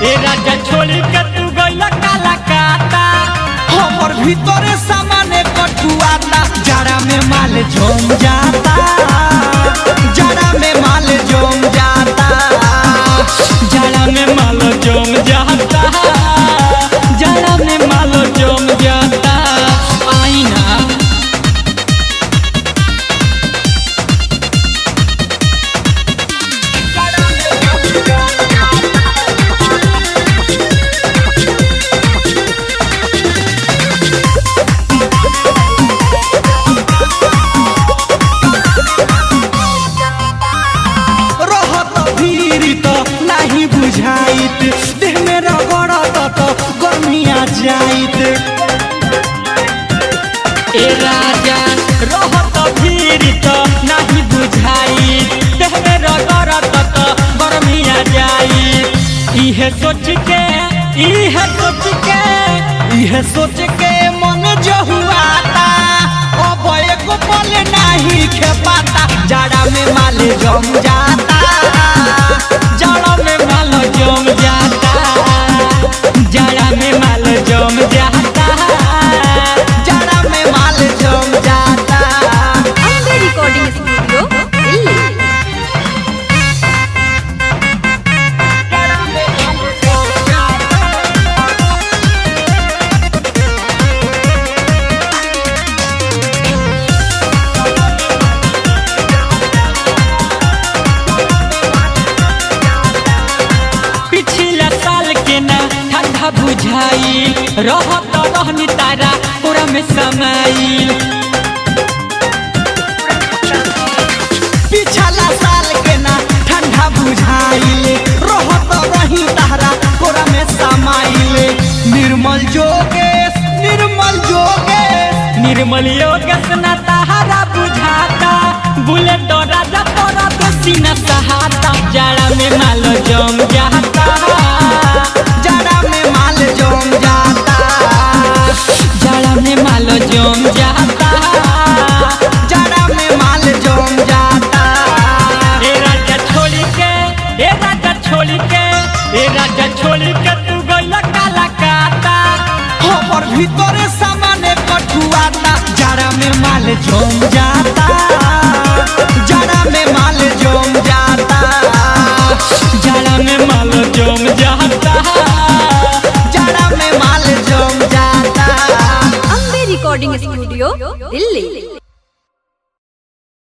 ए राजा छोड़ी के तू गइला काला काता हमर भीतरे सामाने कटुआता जरा में माल जम जाता जरा में माल जम जाता जरा में माल जम जाता जरा में माल जम जाता आईना देह में रगड़त तो गर्मिया जाइत ए राजा रहत भीड़ तो नहीं बुझाई देह में रगड़त तो गर्मिया जाई इहे सोच के मन जहुआता अब एको पल नहीं खेपाता जड़ा में माल जम जाता जड़ा में माल जम जाता जड़ा में माल जम जाता जड़ा में माल जम जाता अंबे रिकॉर्डिंग स्टूडियो दिल्ली। पिछला साल के ना ठंडा बुझाई रहत रहनी तारा पूरा में समाई पिछला साल के ना ठंडा बुझाइले रहत रही तारा कोरा में समाइले निर्मल योगेश ना तारा बुझाता बुलेट राजा तोरा सीना सहाता जड़ा में माल जम जाता जड़ा में माल जम जाता जड़ा में माल जम जाता जड़ा में माल जम जाता ए राजा छोड़ी के तू गइला काला काता हमर भीतरे सामाने कटुआता जड़ा में माल जम जाता जड़ा में माल जम जाता जड़ा में माल जम जाता जड़ा में माल जम जाता अंबे रिकॉर्डिंग स्टूडियो दिल्ली।